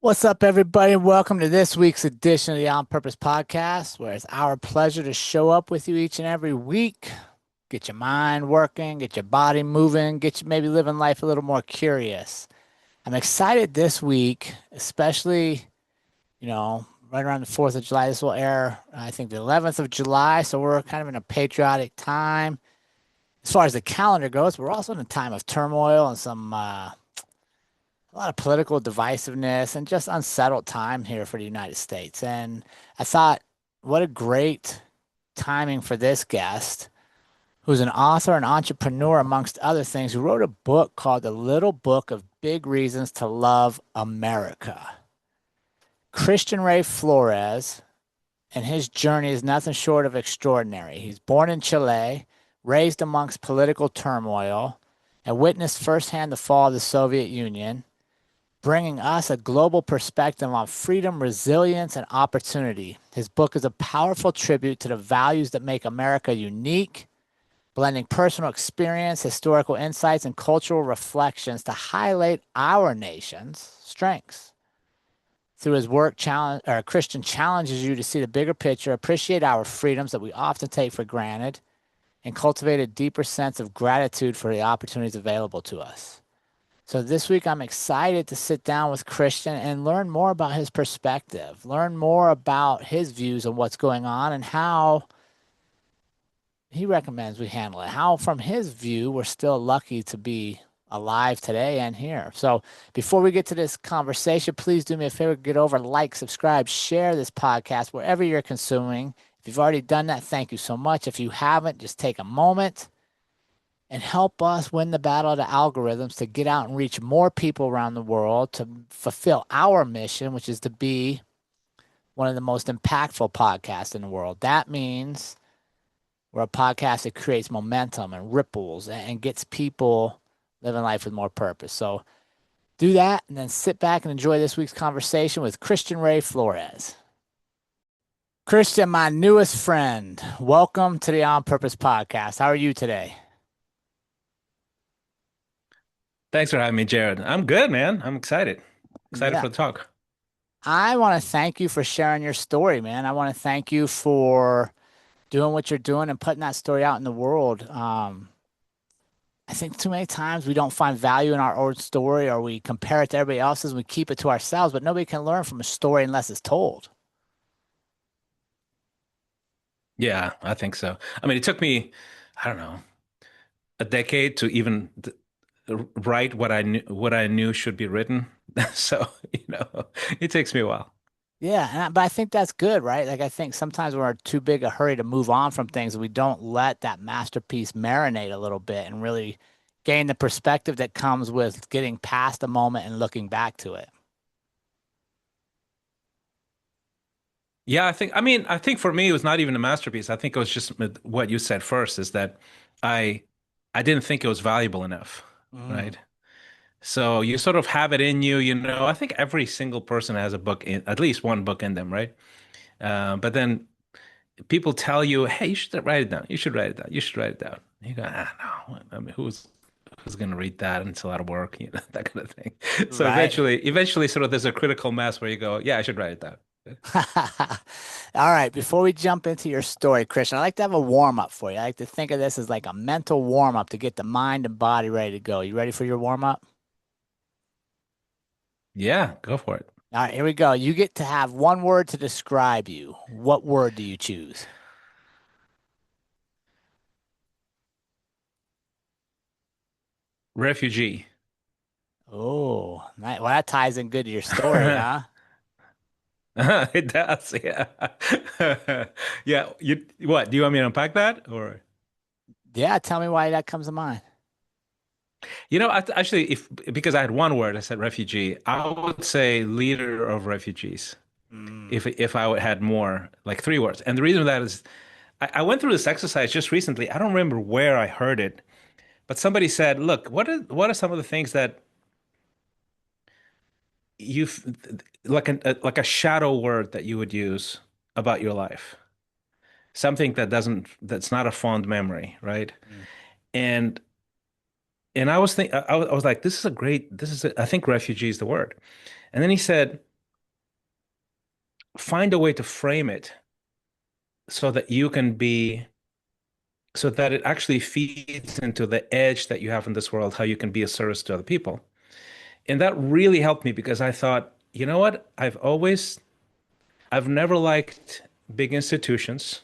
What's up, everybody, and welcome to this week's edition of the On Purpose Podcast, where it's our pleasure to show up with you each and every week, get your mind working, get your body moving, get you maybe living life a little more curious. I'm excited this week, especially, right around the 4th of July. This will air, I think, the 11th of July, so we're kind of in a patriotic time. As far as the calendar goes, we're also in a time of turmoil and a lot of political divisiveness and just unsettled time here for the United States. And I thought, what a great timing for this guest, who's an author and entrepreneur, amongst other things, who wrote a book called The Little Book of Big Reasons to Love America. Christian Ray Flores and his journey is nothing short of extraordinary. He's born in Chile, raised amongst political turmoil, and witnessed firsthand the fall of the Soviet Union, bringing us a global perspective on freedom, resilience, and opportunity. His book is a powerful tribute to the values that make America unique, blending personal experience, historical insights, and cultural reflections to highlight our nation's strengths. Through his work, Christian challenges you to see the bigger picture, appreciate our freedoms that we often take for granted, and cultivate a deeper sense of gratitude for the opportunities available to us. So this week, I'm excited to sit down with Christian and learn more about his perspective, learn more about his views on what's going on and how he recommends we handle it. How, from his view, we're still lucky to be alive today and here. So before we get to this conversation, please do me a favor, get over, like, subscribe, share this podcast wherever you're consuming. If you've already done that, thank you so much. If you haven't, just take a moment and help us win the battle of the algorithms to get out and reach more people around the world to fulfill our mission, which is to be one of the most impactful podcasts in the world. That means we're a podcast that creates momentum and ripples and gets people living life with more purpose. So do that and then sit back and enjoy this week's conversation with Christian Ray Flores. Christian, my newest friend, welcome to the On Purpose Podcast. How are you today? Thanks for having me, Jerrod. I'm good, man. I'm excited. Excited Yeah. for the talk. I want to thank you for sharing your story, man. I want to thank you for doing what you're doing and putting that story out in the world. I think too many times we don't find value in our own story, or we compare it to everybody else's and we keep it to ourselves, but nobody can learn from a story unless it's told. Yeah, I think so. I mean, it took me, I don't know, a decade to even write what I knew should be written. So, it takes me a while. Yeah, but I think that's good, right? Like I think sometimes we're in too big a hurry to move on from things, and we don't let that masterpiece marinate a little bit and really gain the perspective that comes with getting past a moment and looking back to it. Yeah, I think for me it was not even a masterpiece. I think it was just what you said first is that I I didn't think it was valuable enough, Mm. right? So you sort of have it in you, I think every single person has a book in at least one book in them, right? But then people tell you, "Hey, you should write it down. You should write it down. You should write it down." And you go, no. I mean, who's going to read that? And it's a lot of work, that kind of thing. So Right. eventually, sort of, there's a critical mass where you go, "Yeah, I should write it down." All right, before we jump into your story, Christian, I like to have a warm up for you. I like to think of this as like a mental warm up to get the mind and body ready to go. You ready for your warm up? Yeah, go for it. All right, here we go. You get to have one word to describe you. What word do you choose? Refugee. Oh, well, that ties in good to your story, huh? It does, yeah. Yeah, what? Do you want me to unpack that or? Yeah, tell me why that comes to mind. Actually, if because I had one word, I said refugee. I would say leader of refugees. Mm. If I had more, like three words. And the reason for that is I went through this exercise just recently. I don't remember where I heard it, but somebody said, "Look, what are some of the things that you've like a shadow word that you would use about your life? Something that's not a fond memory, right?" Mm. And I was like, this is I think refugee is the word. And then he said. find a way to frame it so that you can be so that it actually feeds into the edge that you have in this world, how you can be of service to other people. And that really helped me because I thought, you know what? I've never liked big institutions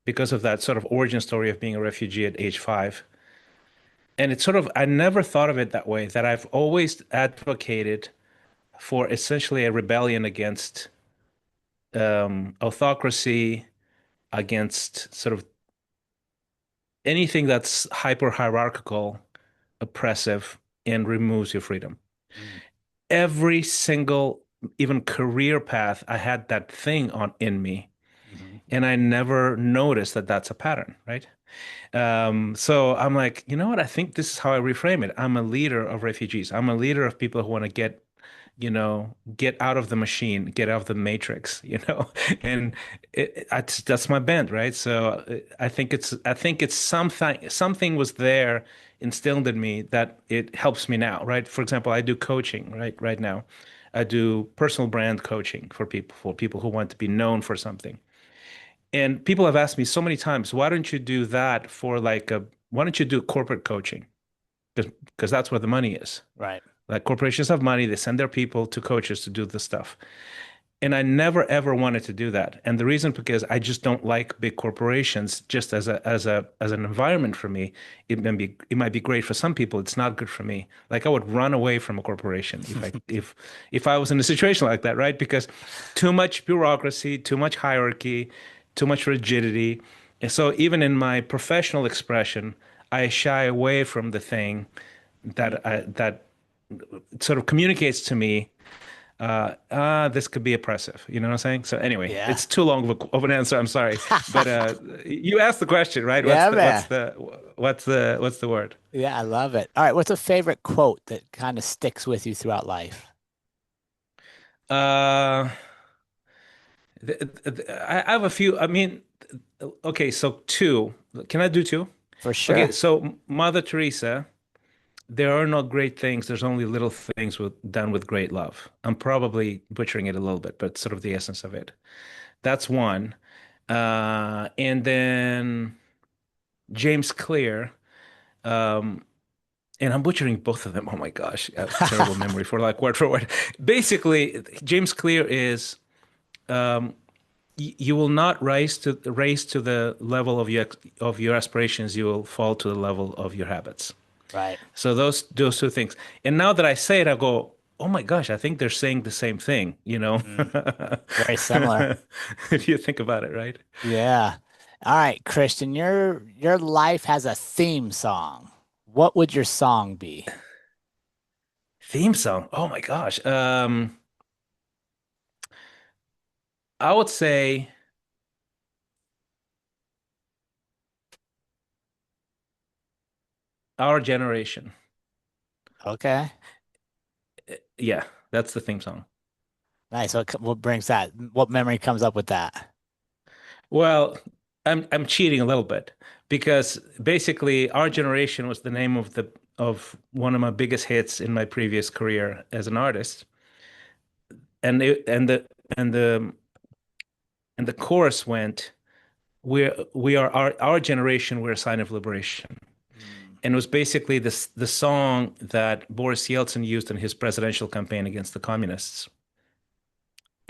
because of that sort of origin story of being a refugee at age 5. And it's sort of, I never thought of it that way, that I've always advocated for essentially a rebellion against autocracy, against sort of anything that's hyper hierarchical, oppressive, and removes your freedom. Mm. Every single, even career path, I had that thing on in me, Mhm. and I never noticed that that's a pattern, right? So I'm like, you know what? I think this is how I reframe it. I'm a leader of refugees. I'm a leader of people who want to get out of the machine, get out of the matrix, and that's my bent, right? So I think it's something was there instilled in me that it helps me now, right? For example, I do coaching, right now. I do personal brand coaching for people who want to be known for something. And people have asked me so many times, why don't you do that for why don't you do corporate coaching? Because that's where the money is. Right. Like corporations have money, they send their people to coaches to do the stuff. And I never ever wanted to do that. And the reason because I just don't like big corporations just as an environment for me. It might be great for some people. It's not good for me. Like I would run away from a corporation if I was in a situation like that, right? Because too much bureaucracy, too much hierarchy, too much rigidity. And so even in my professional expression, I shy away from the thing that sort of communicates to me, this could be oppressive. You know what I'm saying? So anyway, Yeah. it's too long of an answer. I'm sorry, but you asked the question, right? What's Yeah, the what's man. the what's the word? Yeah, I love it. All right, what's a favorite quote that kind of sticks with you throughout life? Uh, I have a few. I mean, okay, so two. Can I do two? For Okay, sure. so Mother Teresa. There are no great things. There's only little things done with great love. I'm probably butchering it a little bit, but sort of the essence of it. That's one. And then James Clear, um, and I'm butchering both of them. Oh my gosh, I have terrible memory for like word for word. Basically, James Clear is um, you will not raise to the level of your aspirations. You will fall to the level of your habits. Right. So those two things. And now that I say it, I go, oh my gosh, I think they're saying the same thing, Mm, very similar. if you think about it, right? Yeah. All right, Christian, your life has a theme song. What would your song be? Theme song. Oh my gosh. I would say our generation. Okay. Yeah, that's the theme song. Nice. What brings that? What memory comes up with that? Well, I'm cheating a little bit because basically our generation was the name of one of my biggest hits in my previous career as an artist. And it, and the chorus went, we are our generation, we're a sign of liberation. Mm, And it was basically the song that Boris Yeltsin used in his presidential campaign against the communists.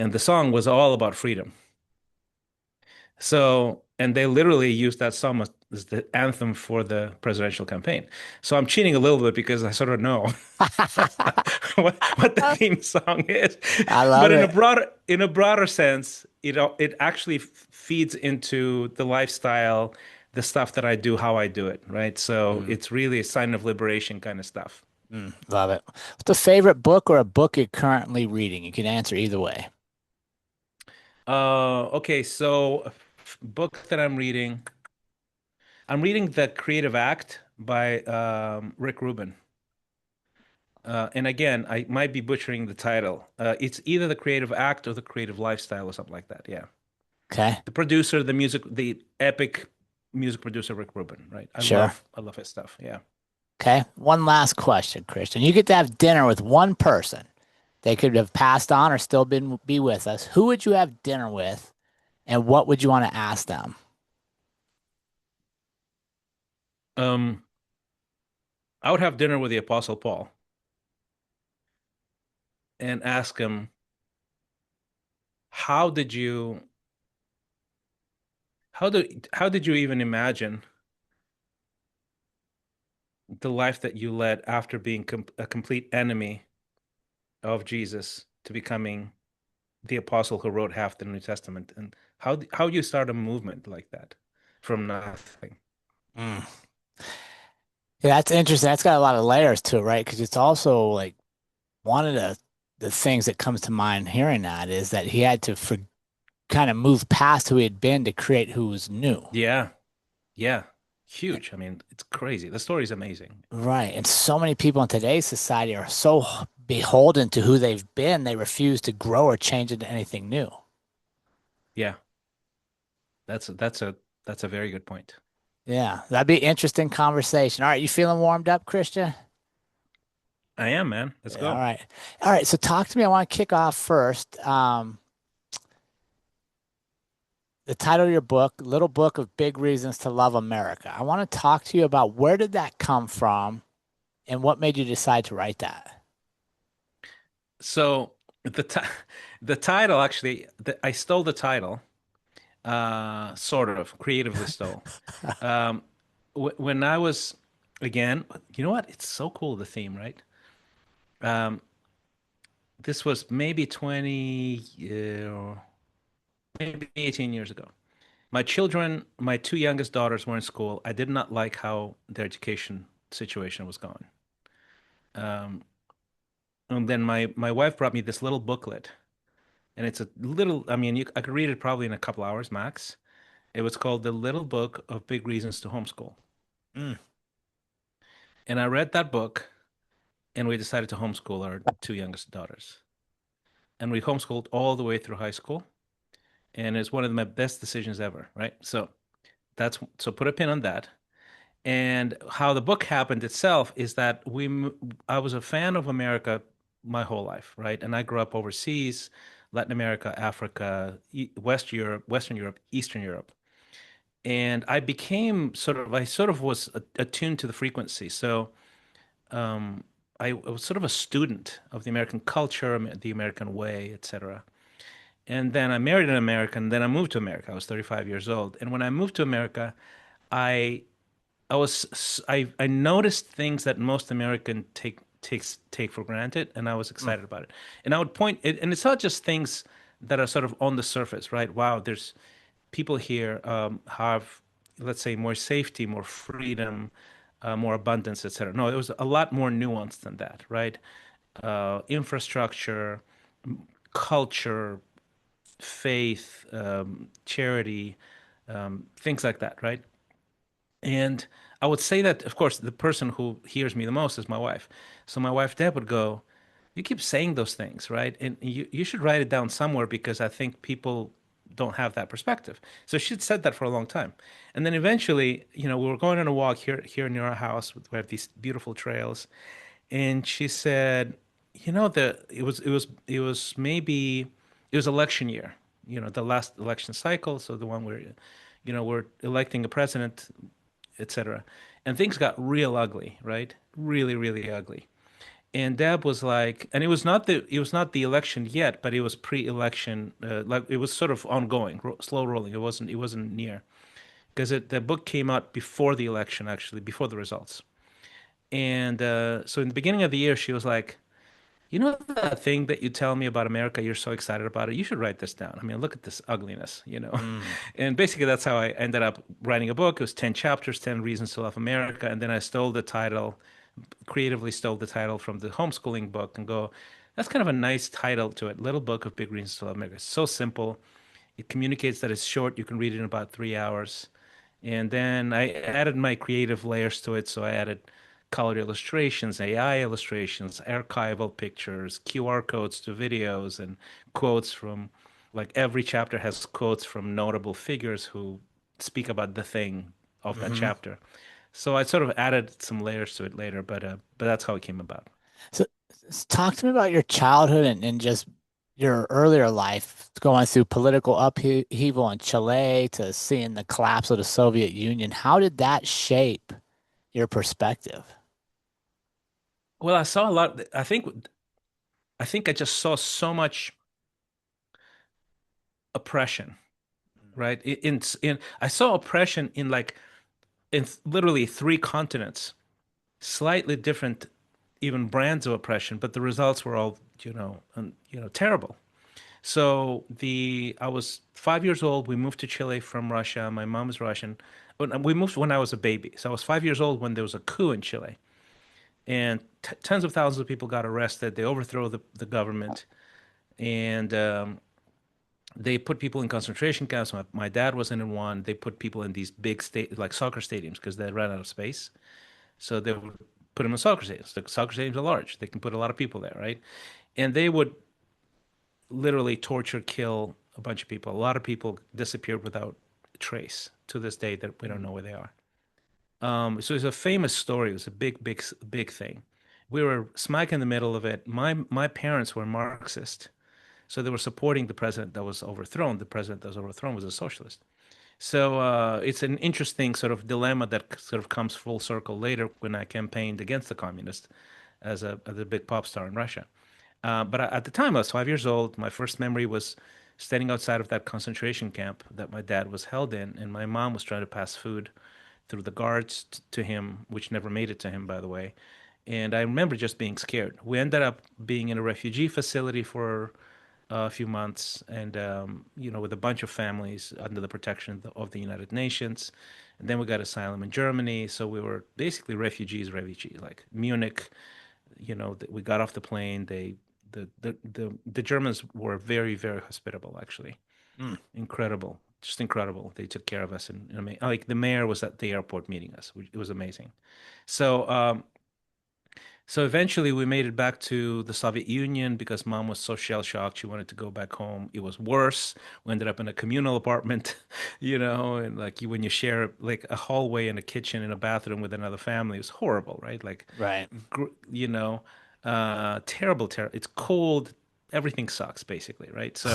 And the song was all about freedom. So, and they literally used that song as the anthem for the presidential campaign. So I'm cheating a little bit because I sort of know what the theme song is. I But love in a it. broader sense, it actually feeds into the lifestyle, the stuff that I do, how I do it, right? So Mm, it's really a sign of liberation kind of stuff. love it. What's a favorite book or a book you're currently reading? You can answer either way. Okay, so book that I'm reading The Creative Act by Rick Rubin. And again, I might be butchering the title. It's either The Creative Act or The Creative Lifestyle or something like that. Yeah. Okay. The producer, the epic music producer, Rick Rubin, right? I Sure. love, I love his stuff. Yeah. Okay. One last question, Christian. You get to have dinner with one person. They could have passed on or still be with us. Who would you have dinner with, and what would you want to ask them? Um, I would have dinner with the Apostle Paul and ask him, how did you how did you even imagine the life that you led after being a complete enemy of Jesus to becoming the apostle who wrote half the New Testament? And how you start a movement like that from nothing? Mm. Yeah, that's interesting. That's got a lot of layers to it, right? Because it's also like one of the things that comes to mind hearing that is that he had to kind of move past who he had been to create who was new. Yeah, yeah, huge. I mean, it's crazy. The story is amazing. Right. And so many people in today's society are so beholden to who they've been, they refuse to grow or change into anything new. Yeah, that's a very good point. Yeah, that'd be interesting conversation. All right, you feeling warmed up, Christian? I am, man. Let's Yeah, all go. right. All right, so talk to me. I want to kick off first. The title of your book, Little Book of Big Reasons to Love America. I want to talk to you about where did that come from and what made you decide to write that? So the title actually, I stole the title, sort of creatively stole. Um, when I was again, you know what? It's so cool the theme, right? Um, this was maybe 20, maybe 18 years ago. My children, my two youngest daughters were in school. I did not like how their education situation was going. Um, and then my wife brought me this little booklet, and it's a little. I mean, I could read it probably in a couple hours max. It was called The Little Book of Big Reasons to Homeschool. Mm. And I read that book, and we decided to homeschool our two youngest daughters. And we homeschooled all the way through high school, and it's one of my best decisions ever, right? So put a pin on that. And how the book happened itself is that I was a fan of America my whole life, right? And I grew up overseas, Latin America, Africa, Western Europe, Eastern Europe. And I sort of was attuned to the frequency. So um, I was sort of a student of the American culture, the American way, etc. And then I married an American. Then I moved to America. I was 35 years old. And when I moved to America, I I noticed things that most American take for granted, and I was Mm. excited about it. And I would point it, and it's not just things that are sort of on the surface, right? Wow, there's people here have, let's say, more safety, more freedom, more abundance, etc. No, it was a lot more nuanced than that, right? Infrastructure, culture, faith, charity, things like that, right? And I would say that, of course, the person who hears me the most is my wife. So my wife Deb would go, "You keep saying those things, right? And you should write it down somewhere because I think people don't have that perspective." So she'd said that for a long time. And then eventually, we were going on a walk here near our house. We have these beautiful trails, and she said, it was election year, the last election cycle, so the one where we're electing a president, etc. And things got real ugly, right? Really, really ugly. And Deb was like, and it was not the election yet, but it was pre-election, like it was sort of ongoing, slow rolling. It wasn't near because the book came out before the election, actually, before the results. And so in the beginning of the year, she was like, that thing that you tell me about America, you're so excited about it. You should write this down. I mean, look at this ugliness. Mm. And basically, that's how I ended up writing a book. It was 10 chapters, 10 Reasons to Love America. And then I creatively stole the title from the homeschooling book and that's kind of a nice title to it. Little Book of Big Reasons to Love America. It's so simple. It communicates that it's short. You can read it in about 3 hours. And then I added my creative layers to it. So I added colored illustrations, AI illustrations, archival pictures, QR codes to videos, and quotes from, like, every chapter has quotes from notable figures who speak about the thing of that Hmm. chapter. So I sort of added some layers to it later, but that's how it came about. So, Talk to me about your childhood and just your earlier life, going through political upheaval in Chile to seeing the collapse of the Soviet Union. How did that shape your perspective? Well, I saw a lot. I think I just saw so much oppression, right? In I saw oppression in like in literally three continents, slightly different, even brands of oppression, but the results were all, terrible. So I was 5 years old. We moved to Chile from Russia. My mom is Russian. We moved when I was a baby. So I was 5 years old when there was a coup in Chile, and t tens of thousands of people got arrested. They overthrew the government, and they put people in concentration camps. My dad was in one. They put people in these big state like soccer stadiums because they ran out of space. So they would put them in soccer stadiums. The soccer stadiums are large. They can put a lot of people there, right? And they would literally torture, kill a bunch of people. A lot of people disappeared without trace to this day that we don't know where they are. So it's a famous story. It was a big, big, big thing. We were smack in the middle of it. My parents were Marxist, so they were supporting the president that was overthrown. The president that was overthrown was a socialist. So it's an interesting sort of dilemma that sort of comes full circle later when I campaigned against the communists as a big pop star in Russia. But at the time, I was 5 years old. My first memory was standing outside of that concentration camp that my dad was held in, and my mom was trying to pass food through the guards to him, which never made it to him, by the way. And I remember just being scared. We ended up being in a refugee facility for a few months, and with a bunch of families under the protection of the United Nations. And then we got asylum in Germany, so we were basically refugees, like Munich. We got off the plane. The Germans were very, very hospitable, actually. Mm. Incredible, just incredible. They took care of us, and like the mayor was at the airport meeting us. It was amazing. So so eventually we made it back to the Soviet Union because mom was so shell shocked. She wanted to go back home. It was worse. We ended up in a communal apartment, and like when you share like a hallway and a kitchen and a bathroom with another family, it was horrible, right? Like, Right. you know, terrible, terrible. It's cold. Everything sucks, basically, right? So,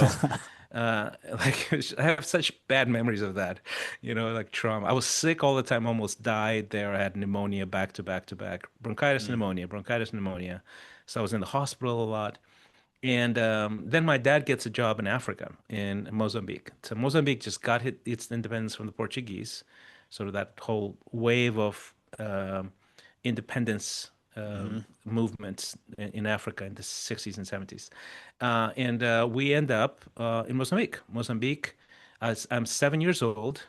like I have such bad memories of that, like trauma. I was sick all the time, almost died there. I had pneumonia back to back to back, Mm. bronchitis, pneumonia. So I was in the hospital a lot. And then my dad gets a job in Africa, in Mozambique. So Mozambique just got its independence from the Portuguese, sort of that whole wave of independence Hmm. movements in Africa in the 60s and 70s. And we end up in Mozambique. Mozambique, as I'm 7 years old.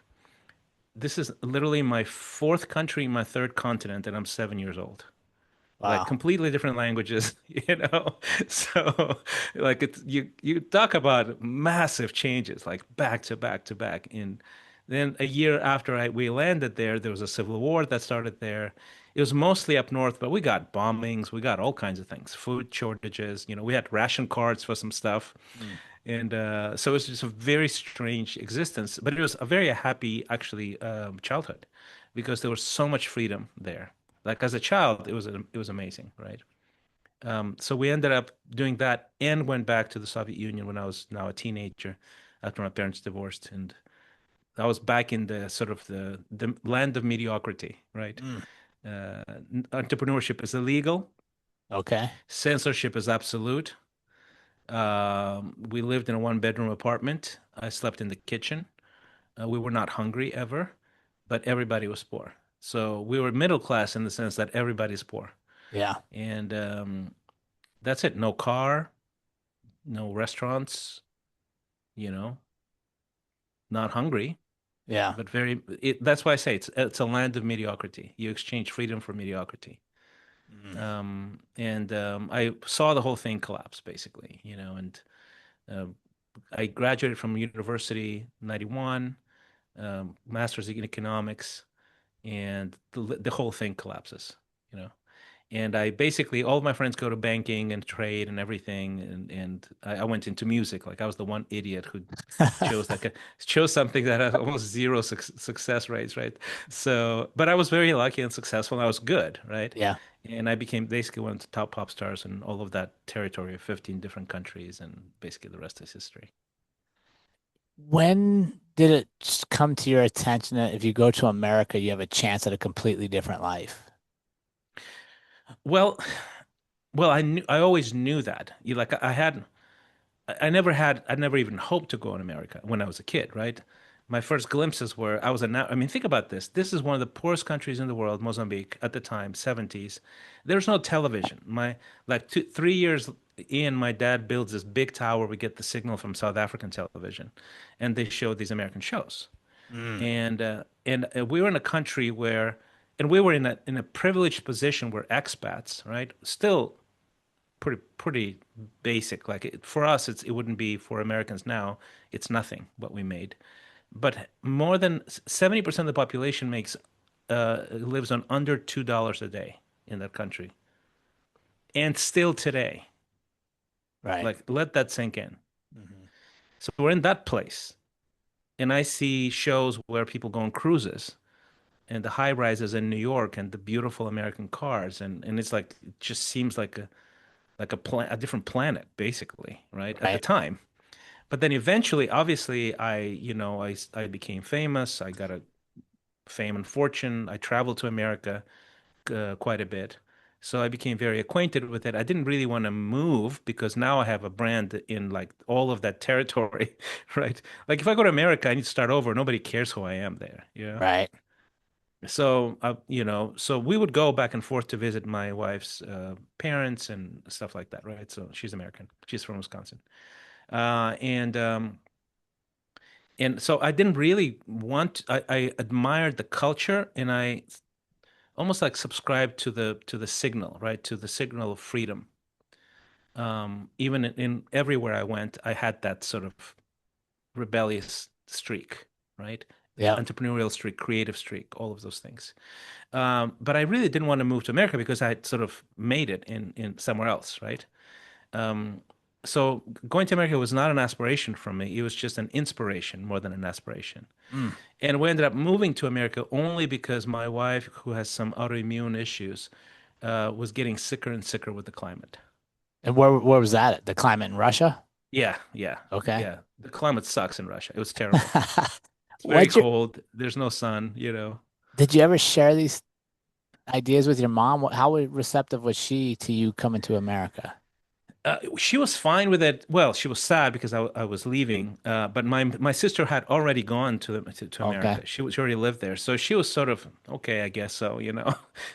This is literally my fourth country, my third continent, and I'm 7 years old, like Wow. completely different languages, So like you talk about massive changes, like back to back to back. And then a year after we landed there was a civil war that started there. It was mostly up north, but we got bombings, we got all kinds of things, food shortages. We had ration cards for some stuff. Mm. And so it was just a very strange existence, but it was a very happy, actually, childhood because there was so much freedom there. Like as a child, it was amazing, right? So we ended up doing that and went back to the Soviet Union when I was now a teenager after my parents divorced, and I was back in the sort of the land of mediocrity, right? Mm. Entrepreneurship is illegal, Okay. censorship is absolute. We lived in a one-bedroom apartment. I slept in the kitchen. We were not hungry ever, but everybody was poor. So we were middle class in the sense that everybody's poor. Yeah. And that's it. No car, no restaurants, you know, not hungry, Yeah. but that's why I say it's a land of mediocrity. You exchange freedom for mediocrity. Mm. And I saw the whole thing collapse basically, and uh, I graduated from university in 91, master's in economics, and the whole thing collapses, you know. And I basically all of my friends go to banking and trade and everything, and I went into music. Like I was the one idiot who chose chose something that had almost zero success rates, right? So, but I was very lucky and successful, and I was good, right? Yeah. And I became basically one of the top pop stars in all of that territory of 15 different countries, and basically the rest is history. When did it come to your attention that if you go to America, you have a chance at a completely different life? Well, I always knew that. You like I had I never even hoped to go in America when I was a kid, right? My first glimpses were I was a now I mean think about this. This is one of the poorest countries in the world, Mozambique at the time, 70s. There's no television. My like 3 years in, my dad builds this big tower. We get the signal from South African television, and they show these American shows. Mm, And we were in a country where, and we were in a privileged position where expats, right, still pretty basic. Like for us, it wouldn't be for Americans now. It's nothing what we made, but more than 70% of the population makes lives on under $2 a day in that country, and still today, right. like let that sink in. Hmm. So we're in that place, and I see shows where people go on cruises and the high rises in New York and the beautiful American cars, and it's like it just seems like a different planet basically, right? At the Right. time. But then eventually, obviously, I became famous. I got a fame and fortune. I traveled to America quite a bit. So I became very acquainted with it. I didn't really want to move because now I have a brand in like all of that territory, right? Like if I go to America, I need to start over. Nobody cares who I am there, you know? Right. So, so we would go back and forth to visit my wife's parents and stuff like that, right? So she's American. She's from Wisconsin. And so I didn't really I admired the culture, and I almost like subscribed to the signal, right? To the signal of freedom. Even in everywhere I went, I had that sort of rebellious streak, right? Yeah. Entrepreneurial streak, creative streak, all of those things. But I really didn't want to move to America because I had sort of made it in somewhere else, right? Um, so going to America was not an aspiration for me. It was just an inspiration more than an aspiration. Mm. And we ended up moving to America only because my wife, who has some autoimmune issues, was getting sicker and sicker with the climate. And where was that at? The climate in Russia? Yeah, yeah, Okay. yeah. The climate sucks in Russia. It was terrible. It's very What's your cold. There's no sun. Did you ever share these ideas with your mom? How receptive was she to you coming to America? She was fine with it. Well, she was sad because I was leaving. But my sister had already gone to Okay. America. She already lived there, so she was sort of okay, I guess so.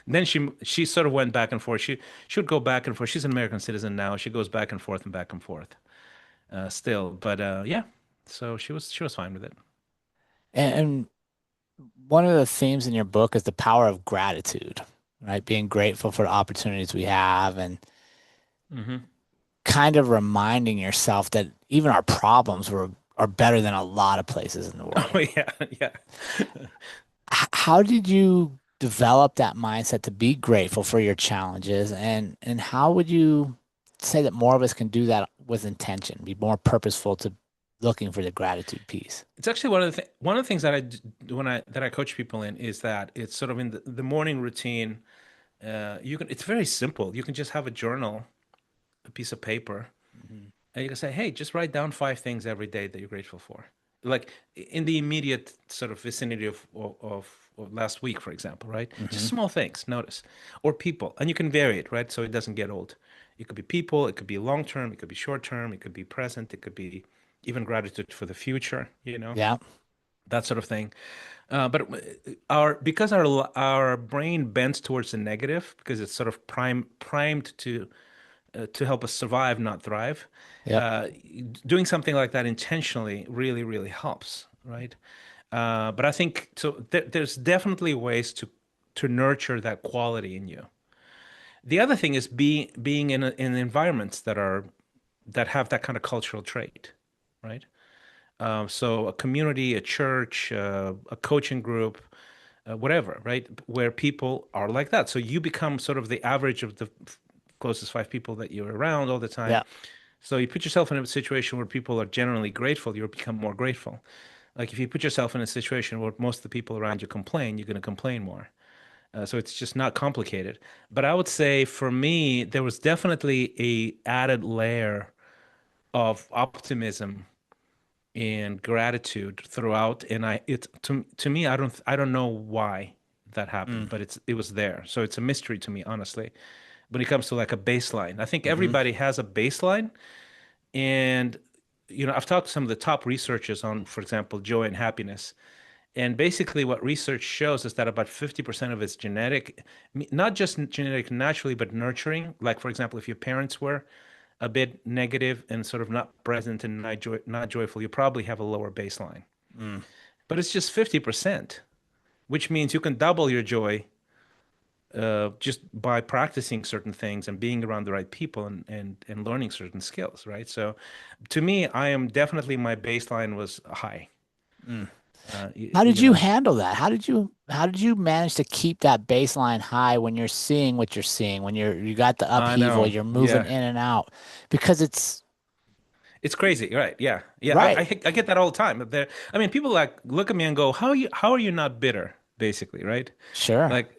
Then she sort of went back and forth. She would go back and forth. She's an American citizen now. She goes back and forth and back and forth, still. But yeah, so she was fine with it. And one of the themes in your book is the power of gratitude, right? Being grateful for the opportunities we have and Hmm. kind of reminding yourself that even our problems are better than a lot of places in the world. Oh yeah, yeah. How did you develop that mindset to be grateful for your challenges and how would you say that more of us can do that with intention, be more purposeful to looking for the gratitude piece? It's actually one of the things that I coach people in is that it's sort of in the morning routine. It's very simple. You can just have a journal, a piece of paper, Hmm. and you can say, "Hey, just write down 5 things every day that you're grateful for." Like in the immediate sort of vicinity of last week, for example, right? Just Hmm. small things, notice, or people, and you can vary it, right? So it doesn't get old. It could be people, it could be long term, it could be short term, it could be present, it could be even gratitude for the future, Yeah. that sort of thing. But our because our brain bends towards the negative because it's sort of primed to help us survive, not thrive. Yep. Uh, Doing something like that intentionally really, really helps, right? But I think so. There's definitely ways to nurture that quality in you. The other thing is being in environments that have that kind of cultural trait, right? So a community, a church, a coaching group, whatever, right? Where people are like that. So you become sort of the average of the closest five people that you're around all the time. Yeah. So you put yourself in a situation where people are generally grateful, you'll become more grateful. Like if you put yourself in a situation where most of the people around you complain, you're going to complain more. So it's just not complicated. But I would say for me, there was definitely a added layer of optimism and gratitude throughout. And to me, I don't know why that happened, Mm. but it was there. So it's a mystery to me, honestly. When it comes to like a baseline, I think Hmm. everybody has a baseline, and I've talked to some of the top researchers on, for example, joy and happiness. And basically, what research shows is that about 50% of it's genetic, not just genetic naturally, but nurturing. Like, for example, if your parents were a bit negative and sort of not present and not joyful, you probably have a lower baseline. Mm. But it's just 50%, which means you can double your joy just by practicing certain things and being around the right people and learning certain skills, right? So to me, I am definitely my baseline was high. Mm. Uh, How did you you know, handle that? How did you manage to keep that baseline high when you're seeing what you're seeing, when you got the I upheaval, know. you're moving Yeah. in and out? Because it's It's crazy, right? Yeah, yeah. right. I get that all the time. I mean, people like look at me and go, How are you not bitter?" Basically, right? Sure. Like,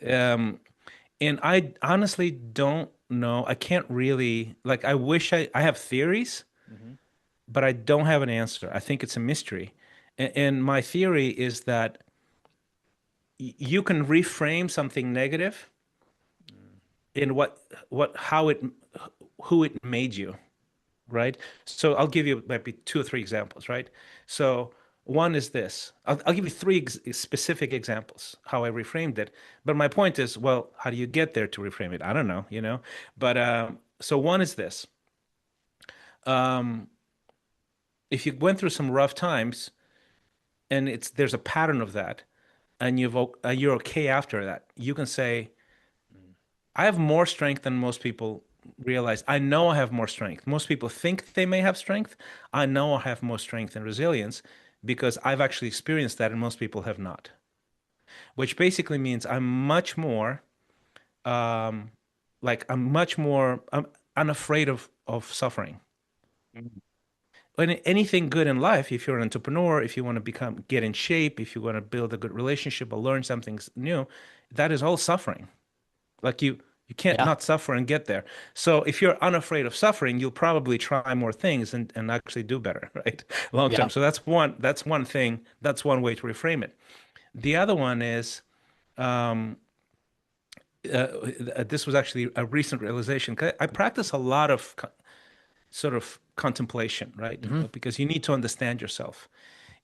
and I honestly don't know. I can't really like. I wish I have theories, Hmm. but I don't have an answer. I think it's a mystery, and my theory is that you can reframe something negative in what how it who it made you, right? So I'll give you maybe two or three examples, right? So one is this. I'll give you three specific examples how I reframed it. But my point is, well, how do you get there to reframe it? I don't know, you know. But so one is this. Um, if you went through some rough times and there's a pattern of that, and you're okay after that, you can say, I have more strength than most people realize. I know I have more strength. Most people think they may have strength. I know I have more strength and resilience because I've actually experienced that and most people have not. Which basically means um I'm much more I'm unafraid of suffering. And anything good in life, if you're an entrepreneur, if you want to get in shape, if you want to build a good relationship or learn something new, that is all suffering. Like you can't Yeah. not suffer and get there. So if you're unafraid of suffering, you'll probably try more things and actually do better, right? Long Yeah. term. So that's one thing. That's one way to reframe it. The other one is this was actually a recent realization. 'Cause I practice a lot of sort of contemplation, right? Hmm. Because you need to understand yourself.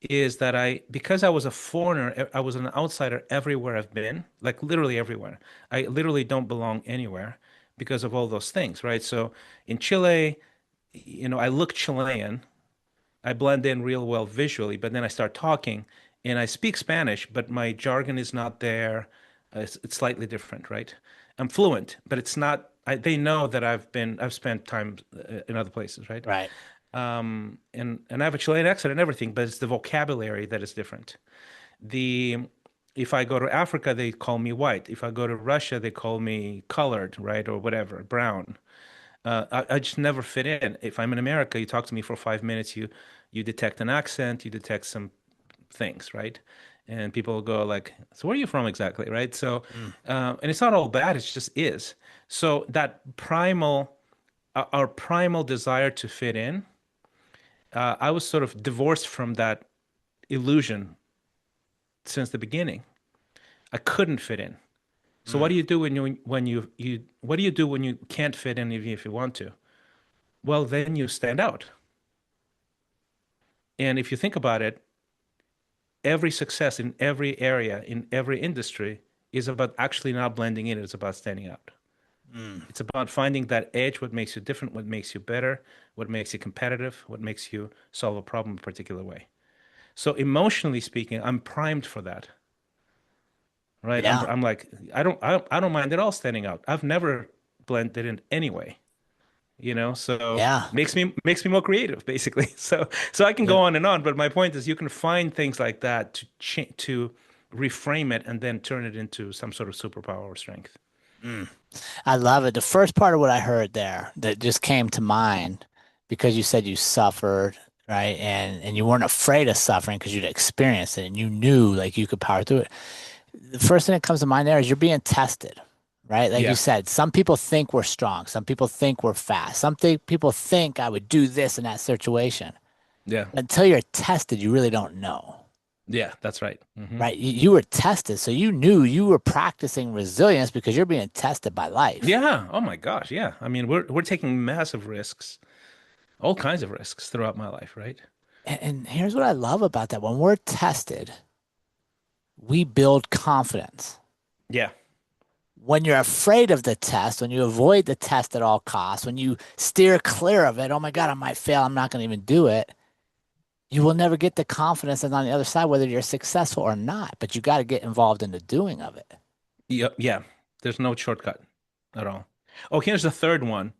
Is that because I was a foreigner, I was an outsider everywhere I've been, like literally everywhere. I literally don't belong anywhere because of all those things, right? So in Chile, I look Chilean, I blend in real well visually, but then I start talking and I speak Spanish, but my jargon is not there. It's slightly different, right? I'm fluent, but it's not. They know that I've spent time in other places, right? Right. And I have a Chilean accent and everything, but it's the vocabulary that is different. The If I go to Africa, they call me white. If I go to Russia, they call me colored, right, or whatever, brown. I just never fit in. If I'm in America, you talk to me for 5 minutes, you detect an accent, you detect some things, right? And people will go like, "So where are you from exactly?" Right? So, Mm. and it's not all bad; it just is. So that our primal desire to fit in, I was sort of divorced from that illusion since the beginning. I couldn't fit in. So what Mm. do you do when you what do you do when you can't fit in even if you want to? Well, then you stand out. And if you think about it, every success in every area, in every industry, is about actually not blending in. It's about standing out. Mm. It's about finding that edge, what makes you different, what makes you better, what makes you competitive, what makes you solve a problem a particular way. So emotionally speaking, I'm primed for that, right? Yeah. I'm like, I don't mind at all standing out. I've never blended in anyway, so Yeah. makes me more creative basically. So I can Yeah. go on and on, but my point is you can find things like that to reframe it, and then turn it into some sort of superpower or strength. Mm. I love it. The first part of what I heard there that just came to mind because you said you suffered, right? And you weren't afraid of suffering because you'd experienced it and you knew like you could power through it. The first thing that comes to mind there is you're being tested, right? Like you Yeah, said, some people think we're strong, some people think we're fast, people think I would do this in that situation. yeah, Until you're tested, you really don't know. yeah. That's right. Right? You were tested, so you knew you were practicing resilience because you're being tested by life. Yeah. Oh my gosh. Yeah. I mean, we're taking massive risks, all kinds of risks throughout my life, right? And here's what I love about that. When we're tested, we build confidence. Yeah. When you're afraid of the test, when you avoid the test at all costs, when you steer clear of it, oh my God, I might fail. I'm not going to even do it. You will never get the confidence that's on the other side, whether you're successful or not. But you got to get involved in the doing of it. Yeah. Yeah. There's no shortcut at all. Oh, here's the third one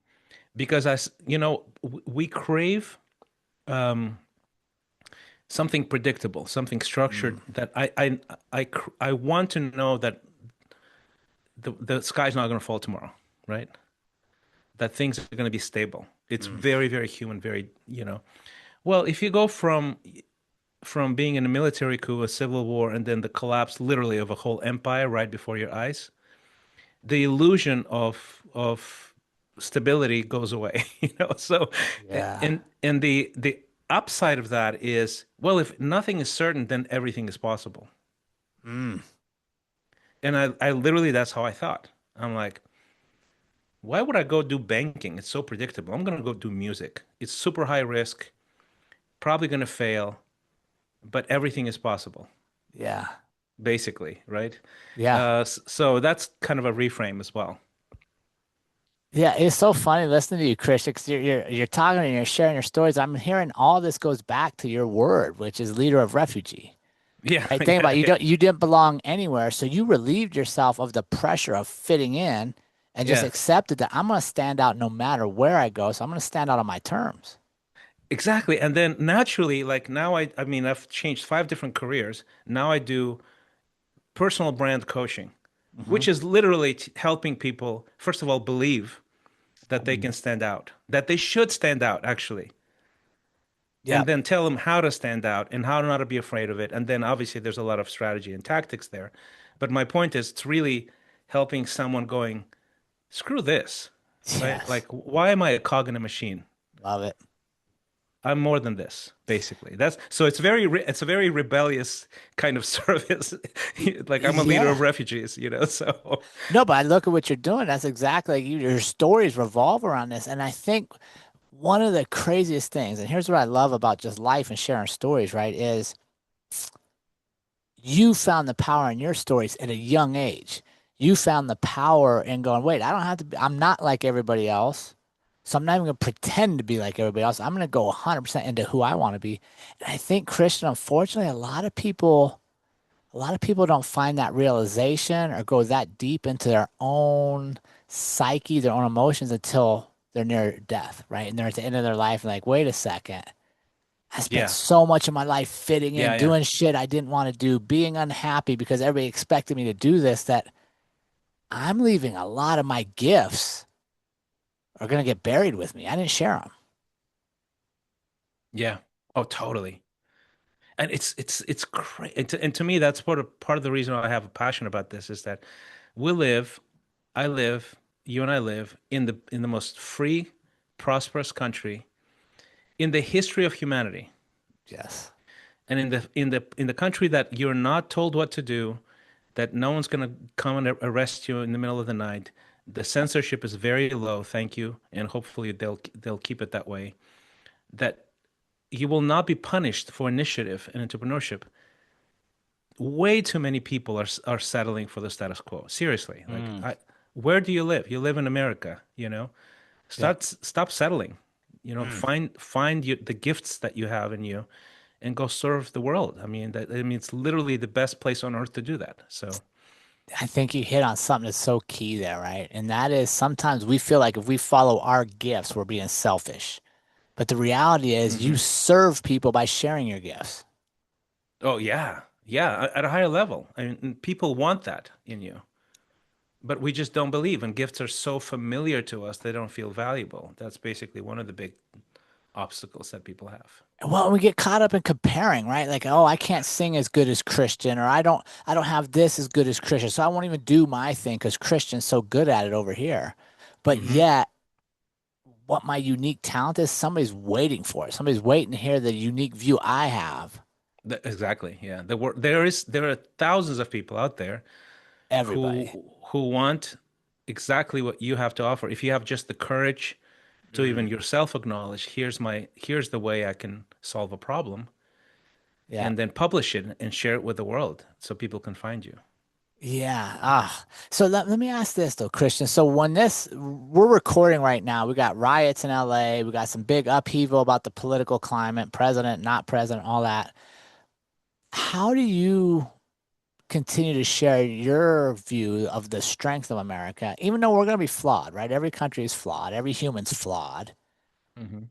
because we crave um, something predictable, something structured Mm, that I want to know that the sky's not going to fall tomorrow, right? That things are going to be stable. It's mm, very, very human, very. Well, if you go from being in a military coup, a civil war, and then the collapse literally of a whole empire right before your eyes, the illusion of stability goes away, So, yeah. and the upside of that is, well, if nothing is certain, then everything is possible. Mm, And I literally that's how I thought. I'm like, why would I go do banking? It's so predictable. I'm gonna go do music. It's super high risk, probably gonna fail, but everything is possible, yeah. basically, right? Yeah. So that's kind of a reframe as well. Yeah, it's so funny listening to you, Christian, because you're talking and you're sharing your stories. I'm hearing all this goes back to your word, which is leader of refugee. Yeah, Right? Think yeah, about it, yeah, you didn't belong anywhere, so you relieved yourself of the pressure of fitting in and just yeah, accepted that I'm going to stand out no matter where I go. So I'm going to stand out on my terms. exactly. And then naturally, like now, I mean, I've changed 5 different careers. Now I do personal brand coaching, Hmm. which is literally helping people, first of all, believe that they can stand out, that they should stand out, actually, and Yep. then tell them how to stand out and how not to be afraid of it. And then obviously there's a lot of strategy and tactics there. But my point is, it's really helping someone going, screw this, right? Yes. Like, why am I a cog in a machine? Love it. I'm more than this, basically. That's so it's a very rebellious kind of service. Like I'm a leader of Yeah. refugees. So No, but I look at what you're doing. That's exactly your stories revolve around this. And I think one of the craziest things, and here's what I love about just life and sharing stories, right, is you found the power in your stories at a young age. You found the power in going, wait, I don't have to be, I'm not like everybody else. So I'm not even going to pretend to be like everybody else. I'm going to go 100% into who I want to be. And I think, Christian, unfortunately, a lot of people don't find that realization or go that deep into their own psyche, their own emotions until they're near death, right? And they're at the end of their life and like, wait a second. I spent yeah, so much of my life fitting in, yeah, yeah, doing shit I didn't want to do, being unhappy because everybody expected me to do this, that I'm leaving a lot of my gifts are going to get buried with me. I didn't share them. yeah. Oh, totally. And it's crazy. And to me, that's part of the reason I have a passion about this is that we live, I live, you and I live in the most free, prosperous country in the history of humanity. Yes. And in the country that you're not told what to do, that no one's going to come and arrest you in the middle of the night. The censorship is very low, thank you, and hopefully they'll keep it that way. That you will not be punished for initiative and entrepreneurship. Way too many people are settling for the status quo. Seriously, like Mm. where do you live? You live in America. Yep. Stop settling. Mm. Find the gifts that you have in you and go serve the world. I mean it's literally the best place on earth to do that. So, I think you hit on something that's so key there, right? And that is sometimes we feel like if we follow our gifts, we're being selfish. But the reality is you mhm. serve people by sharing your gifts. Oh yeah. Yeah, at a higher level. I mean, people want that in you, but we just don't believe. And gifts are so familiar to us, they don't feel valuable. That's basically one of the big obstacles that people have. Well, we get caught up in comparing, right? Like, oh, I can't sing as good as Christian, or I don't have this as good as Christian, so I won't even do my thing because Christian's so good at it over here. But Hmm. yet, what my unique talent is, somebody's waiting for it. Somebody's waiting to hear the unique view I have. Exactly. Yeah. There are thousands of people out there Everybody. who want exactly what you have to offer. If you have just the courage to even Mm, yourself acknowledge, here's the way I can solve a problem, yeah. and then publish it and share it with the world so people can find you. Yeah. So let me ask this though, Christian. So when we're recording right now, we got riots in LA, we got some big upheaval about the political climate, president, not president, all that. How do you continue to share your view of the strength of America, even though we're going to be flawed, right? Every country is flawed, every human's flawed. Hmm.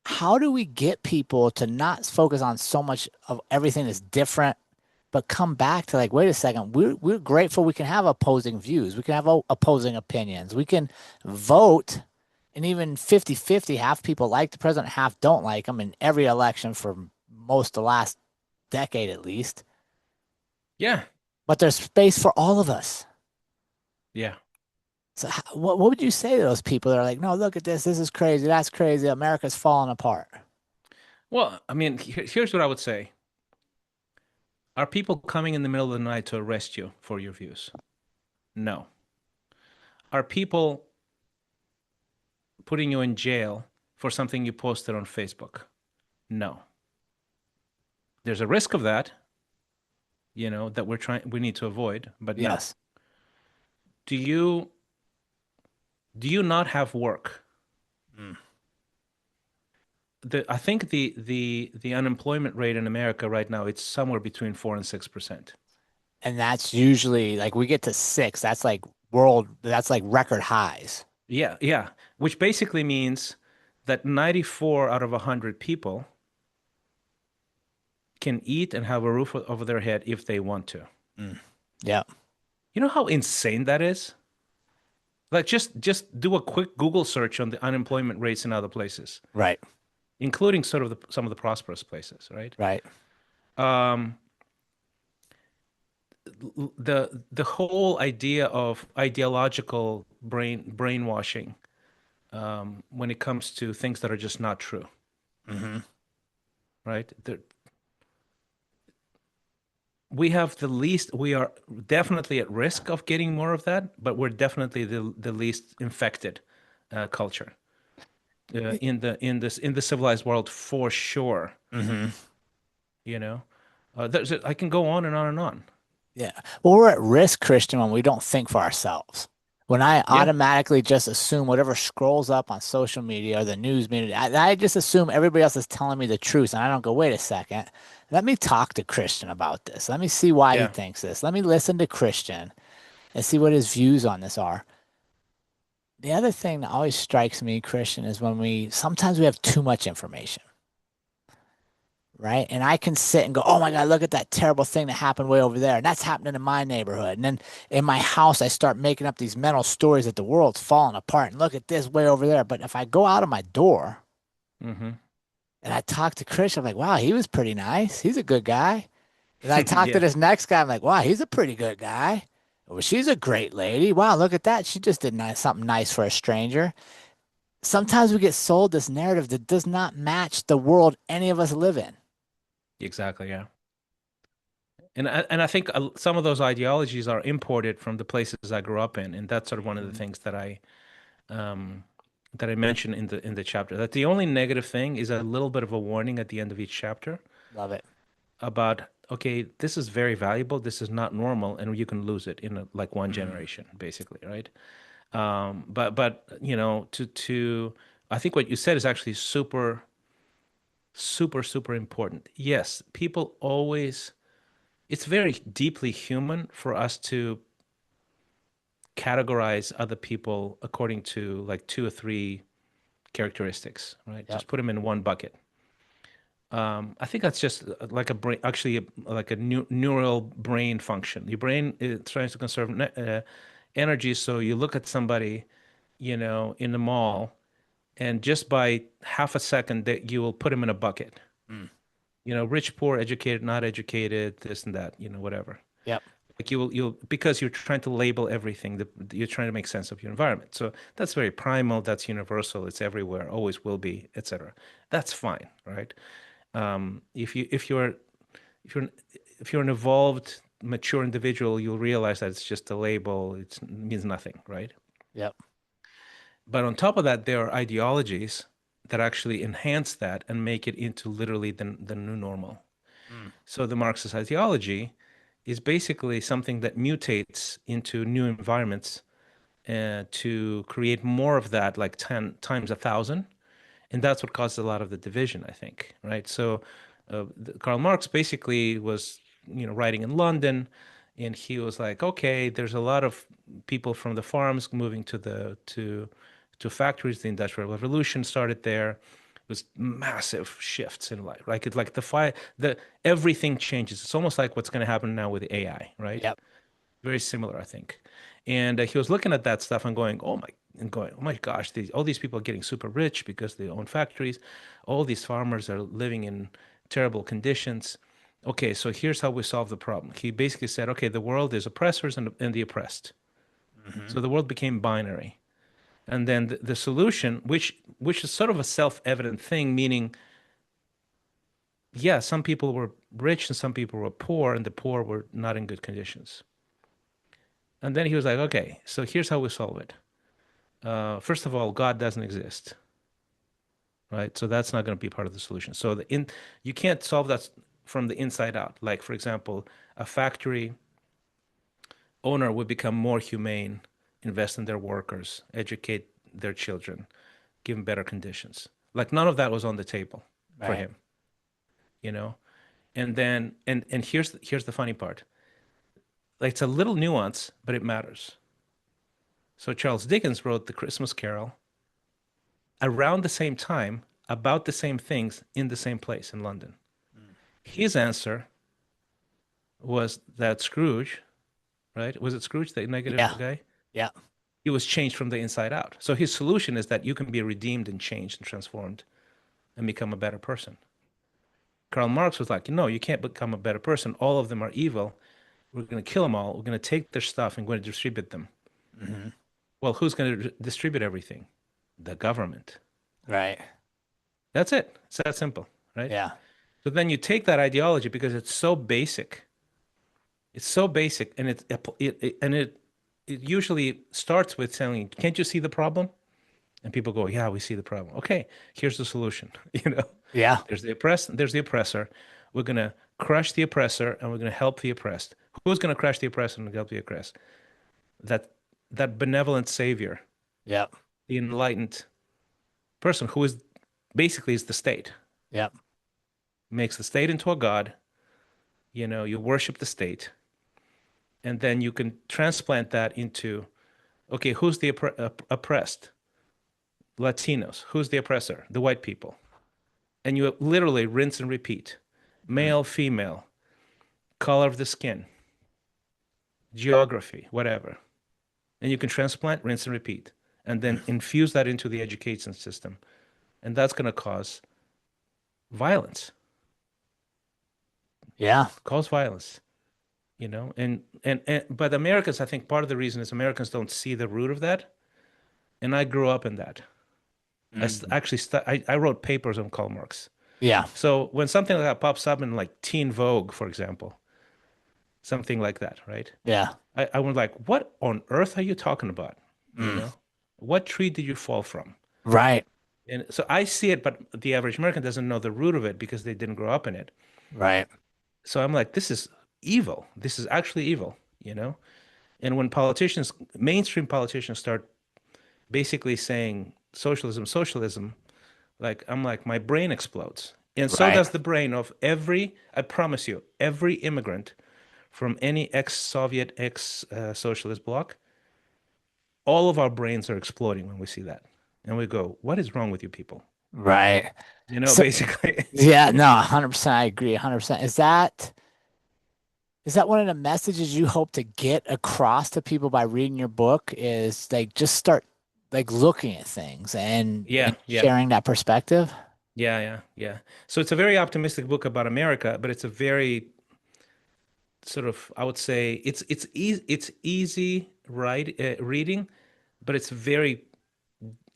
How do we get people to not focus on so much of everything that's different, but come back to like, wait a second, we're grateful we can have opposing views, we can have opposing opinions, we can vote, and even 50-50, half people like the president, half don't like him in every election for most the last decade at least. Yeah. But there's space for all of us. Yeah. So what would you say to those people that are like, no, look at this. This is crazy. That's crazy. America's falling apart. Well, I mean, here's what I would say. Are people coming in the middle of the night to arrest you for your views? No. Are people putting you in jail for something you posted on Facebook? No. There's a risk of that, that we need to avoid, but no. Yes. Do you do you not have work? Mm. I think the unemployment rate in America right now, it's somewhere between 4 and 6%. And that's usually like we get to six. That's like record highs. Yeah, yeah. Which basically means that 94 out of 100 people can eat and have a roof over their head if they want to. Mm. Yeah. You know how insane that is? Like just do a quick Google search on the unemployment rates in other places, Right. including sort of some of the prosperous places, right? Right. Um, the whole idea of ideological brainwashing, when it comes to things that are just not true, Hmm. right? We are definitely at risk of getting more of that, but we're definitely the least infected culture in the civilized world for sure. Hmm. You know, I can go on and on and on. Yeah. Well, we're at risk, Christian, when we don't think for ourselves. When I Yeah, automatically just assume whatever scrolls up on social media or the news media, I just assume everybody else is telling me the truth. And I don't go, wait a second. Let me talk to Christian about this. Let me see why he yeah, thinks this. Let me listen to Christian and see what his views on this are. The other thing that always strikes me, Christian, is when sometimes we have too much information, right? And I can sit and go, oh my God, look at that terrible thing that happened way over there. And that's happening in my neighborhood. And then in my house, I start making up these mental stories that the world's falling apart. And look at this way over there. But if I go out of my door hmm and I talk to Christian, I'm like, wow, he was pretty nice. He's a good guy. And I talk to yeah, this next guy, I'm like, wow, he's a pretty good guy. Well, she's a great lady. Wow, look at that. She just did something nice for a stranger. Sometimes we get sold this narrative that does not match the world any of us live in. exactly, yeah. And I think some of those ideologies are imported from the places I grew up in, and that's sort of one of the Mhm. things um, that I mentioned in the chapter. That the only negative thing is a little bit of a warning at the end of each chapter Love it. about, okay, this is very valuable, this is not normal, and you can lose it in like one Mm. generation, basically, right? But to I think what you said is actually super, super, super important. Yes, people always, it's very deeply human for us to categorize other people according to like two or three characteristics, right? Yep. Just put them in one bucket. I think that's just like a brain, actually like a neural brain function. Your brain is trying to conserve energy, so you look at somebody, in the mall, and just by half a second, that you will put them in a bucket. Mm. Rich, poor, educated, not educated, this and that, whatever. Yep. Like you'll because you're trying to label everything, you're trying to make sense of your environment. So that's very primal, that's universal, it's everywhere, always will be, etc. That's fine, right? If you're if you're an evolved, mature individual, you'll realize that it's just a label. It means nothing, right? Yep. But on top of that, there are ideologies that actually enhance that and make it into literally the new normal. Mm. So the Marxist ideology is basically something that mutates into new environments to create more of that, like 10 times 1,000. And that's what caused a lot of the division, I think, right? So Karl Marx basically was, writing in London, and he was like, okay, there's a lot of people from the farms moving to factories. The Industrial Revolution started there. It was massive shifts in life. Like it's like the everything changes. It's almost like what's going to happen now with AI, right? Yep. Very similar, I think. And he was looking at that stuff and going, oh my gosh, all these people are getting super rich because they own factories. All these farmers are living in terrible conditions. Okay, so here's how we solve the problem. He basically said, okay, the world is oppressors and the oppressed. Hmm. So the world became binary. And then the solution, which is sort of a self-evident thing, meaning, yeah, some people were rich and some people were poor, and the poor were not in good conditions. And then he was like, okay, so here's how we solve it. First of all, God doesn't exist, right? So that's not going to be part of the solution. So you can't solve that from the inside out. Like, for example, a factory owner would become more humane, invest in their workers, educate their children, give them better conditions. Like none of that was on the table for Right. him, you know? And then and here's the funny part. Like it's a little nuance, but it matters. So Charles Dickens wrote The Christmas Carol around the same time about the same things in the same place in London. Mm. His answer was that Scrooge, right? Was it Scrooge, the negative Yeah. guy? Yeah. He was changed from the inside out. So his solution is that you can be redeemed and changed and transformed and become a better person. Karl Marx was like, no, you can't become a better person. All of them are evil. We're going to kill them all. We're going to take their stuff and going to distribute them. Hmm. Well, who's going to distribute everything? The government. Right. That's it. It's that simple, right? Yeah. So then you take that ideology because it's so basic. It's so basic, and it usually starts with saying, "Can't you see the problem?" And people go, "Yeah, we see the problem." Okay, here's the solution. Yeah. There's the oppressed, there's the oppressor. We're gonna crush the oppressor, and we're gonna help the oppressed. Who's gonna crush the oppressor and help the oppressed? That that benevolent savior, Yep. the enlightened person who is basically is the state, Yep. makes the state into a god. You worship the state, and then you can transplant that into, okay, who's the oppressed? Latinos. Who's the oppressor? The white people. And you literally rinse and repeat. Mm. Male, female, color of the skin, geography, whatever. And you can transplant, rinse and repeat, and then infuse that into the education system. And that's going to cause violence, Yeah. cause violence, and but Americans, I think part of the reason is Americans don't see the root of that. And I grew up in that. Mm. Actually, I wrote papers on Karl Marx. Yeah. So when something like that pops up in like Teen Vogue, for example, something like that, right? Yeah. I was like, what on earth are you talking about? You Mm. know, what tree did you fall from? Right. And so I see it, but the average American doesn't know the root of it because they didn't grow up in it. Right. So I'm like, this is evil. This is actually evil. And when politicians, mainstream politicians start basically saying socialism, socialism, like I'm like, my brain explodes. And so Right. does the brain of I promise you, every immigrant from any ex-Soviet, ex-socialist bloc, all of our brains are exploding when we see that. And we go, what is wrong with you people? Right. So basically. yeah, no, 100%. I agree. 100%. Is that one of the messages you hope to get across to people by reading your book is like just start like looking at things and Yeah, yeah, sharing that perspective? yeah, yeah, yeah. So it's a very optimistic book about America, but it's a very sort of, I would say, it's easy reading, but it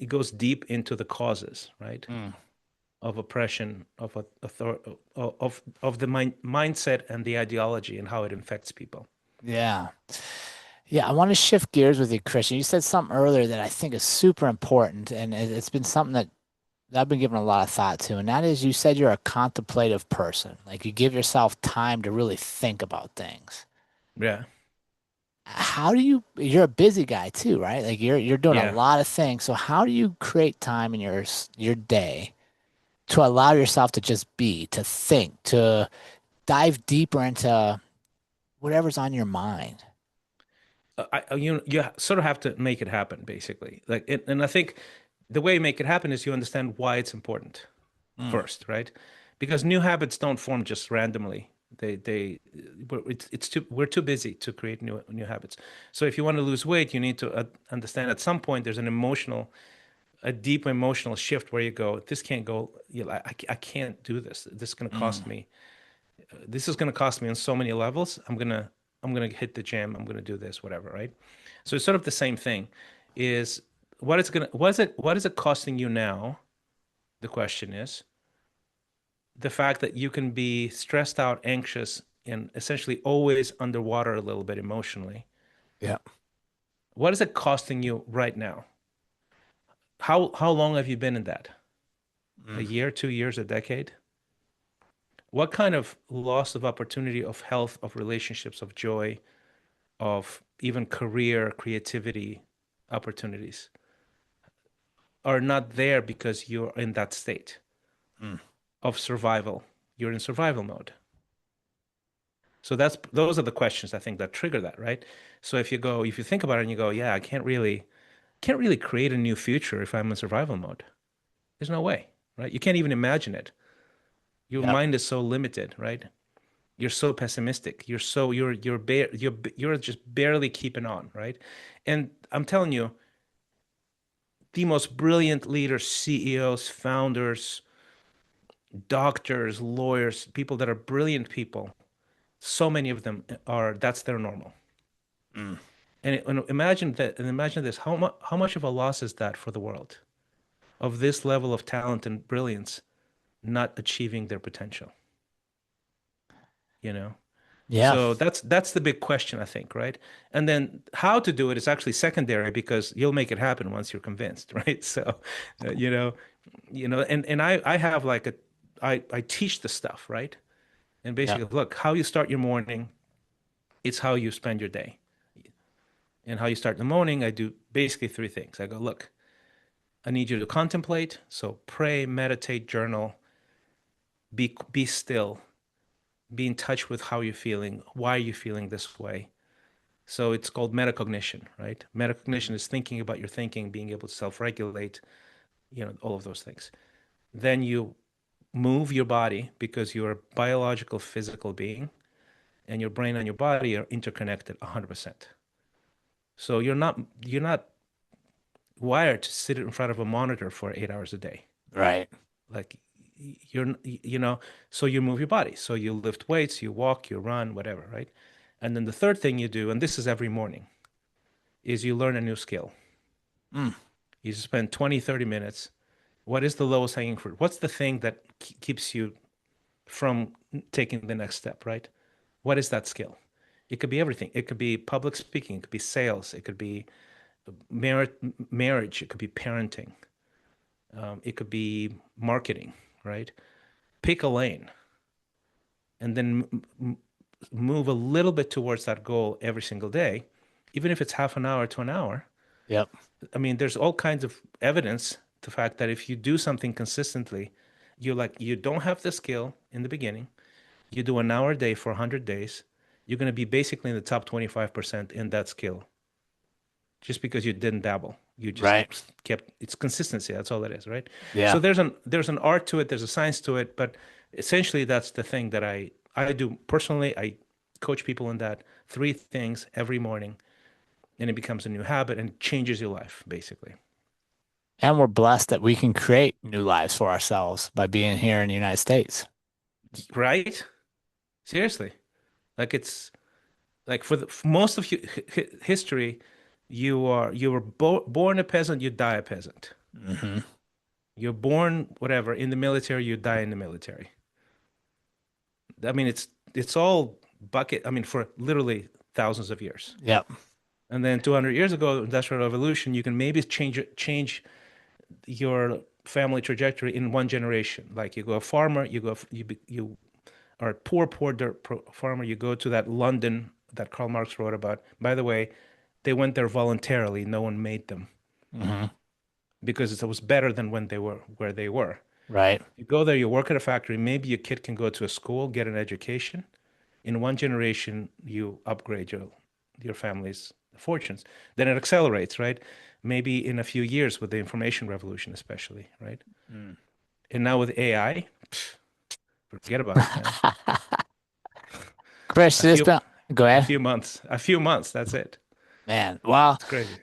goes deep into the causes, right? Mm. Of oppression, of of the mindset and the ideology and how it infects people. Yeah. Yeah, I want to shift gears with you, Christian. You said something earlier that I think is super important, and it's been something that I've been giving a lot of thought to, and that is you said you're a contemplative person. Like you give yourself time to really think about things. Yeah, How do you're a busy guy too, right? Like you're doing a yeah. lot of things. So how do you create time in your day to allow yourself to just be, to think, to dive deeper into whatever's on your mind? You sort of have to make it happen, basically. And I think the way you make it happen is you understand why it's important Mm, first, right? Because new habits don't form just randomly. We're too busy to create new habits. So if you want to lose weight, you need to understand at some point there's a deep emotional shift where you go, this can't go. I can't do this. This is going to cost mm, me. This is going to cost me on so many levels. I'm gonna hit the gym. I'm gonna do this, whatever, right? So it's sort of the same thing. Is what is it costing you now? The question is the fact that you can be stressed out, anxious, and essentially always underwater a little bit emotionally. yeah. What is it costing you right now? How long have you been in that? A Mm, year, 2 years, a decade? What kind of loss of opportunity, of health, of relationships, of joy, of even career, creativity opportunities are not there because you're in that state mm. of survival? You're in survival mode. So those are the questions I think that trigger that, right? So if you think about it and you go, yeah, I can't really create a new future if I'm in survival mode. There's no way, right? You can't even imagine it. Your Yep. mind is so limited, right? You're so pessimistic. You're just barely keeping on, right? And I'm telling you, the most brilliant leaders, CEOs, founders, doctors, lawyers, people that are brilliant people, so many of them that's their normal. Mm. And imagine that, and imagine this, how much of a loss is that for the world of this level of talent and brilliance not achieving their potential, you know? Yeah. So that's the big question, I think, right? And then how to do it is actually secondary because you'll make it happen once you're convinced, right? So, uh, you know, and I have like I teach the stuff, right? And Yep. basically, look, how you start your morning, it's how you spend your day. And how you start the morning, I do basically three things. I go, look, I need you to contemplate, so pray, meditate, journal, be still, be in touch with how you're feeling, why are you feeling this way. So it's called metacognition, right? Metacognition is thinking about your thinking, being able to self-regulate, all of those things. Then you move your body because you're a biological physical being and your brain and your body are interconnected 100%. So you're not wired to sit in front of a monitor for 8 hours a day. Right. Like so you move your body. So you lift weights, you walk, you run, whatever, right? And then the third thing you do, and this is every morning, is you learn a new skill. Mm. You spend 20, 30 minutes. What is the lowest hanging fruit? What's the thing that keeps you from taking the next step, right? What is that skill? It could be everything. It could be public speaking, it could be sales, it could be marriage, it could be parenting, it could be marketing, right? Pick a lane and then move a little bit towards that goal every single day, even if it's half an hour to an hour. Yep. I mean, there's all kinds of evidence, the fact that if you do something consistently, you don't have the skill in the beginning, you do an hour a day for 100 days, you're going to be basically in the top 25% in that skill just because you didn't dabble. You just Right. kept it's consistency. That's all it is, right? So Yeah. there's an art to it, there's a science to it, but essentially that's the thing that I do personally. I coach people in that three things every morning, and it becomes a new habit and changes your life, basically. And we're blessed that we can create new lives for ourselves by being here in the United States. Right? Seriously. Like it's like for most of history, you were born a peasant, you die a peasant. Hmm. You're born whatever in the military, you die in the military. I mean, it's all bucket. I mean, for literally thousands of years. Yep. And then 200 years ago, Industrial Revolution, you can maybe change your family trajectory in one generation. Like you go a farmer, you are a poor farmer. You go to that London that Karl Marx wrote about. By the way, they went there voluntarily. No one made them Hmm. because it was better than when they were where they were. Right. You go there, you work at a factory. Maybe your kid can go to a school, get an education. In one generation, you upgrade your family's fortunes. Then it accelerates, right? Maybe in a few years with the information revolution, especially, right? Mm. And now with AI, forget about it, man. A Chris, few go a ahead. few months, a few months, that's it. Man, well, It's crazy.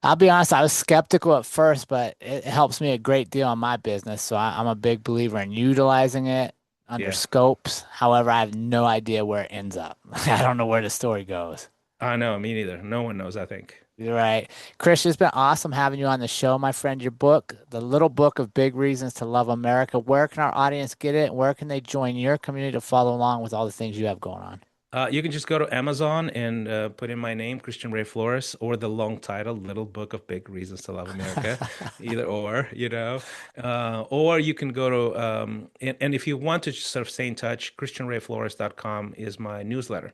I'll be honest, I was skeptical at first, but it helps me a great deal in my business. So I'm a big believer in utilizing it under Yeah, scopes. However, I have no idea where it ends up. I don't know where the story goes. I know, me neither. No one knows, I think. You're right. Chris, it's been awesome having you on the show, my friend. Your book, The Little Book of Big Reasons to Love America. Where can our audience get it? Where can they join your community to follow along with all the things you have going on? You can just go to Amazon and put in my name, Christian Ray Flores, or the long title, Little Book of Big Reasons to Love America, either or, or you can go to, and if you want to just sort of stay in touch, ChristianRayFlores.com is my newsletter.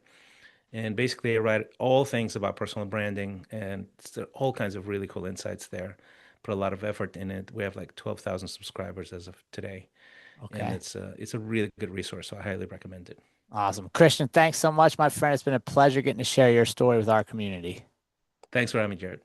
And basically, I write all things about personal branding and all kinds of really cool insights there. Put a lot of effort in it. We have like 12,000 subscribers as of today, and Okay. it's a really good resource. So I highly recommend it. Awesome. Christian, thanks so much, my friend. It's been a pleasure getting to share your story with our community. Thanks for having me, Jerrod.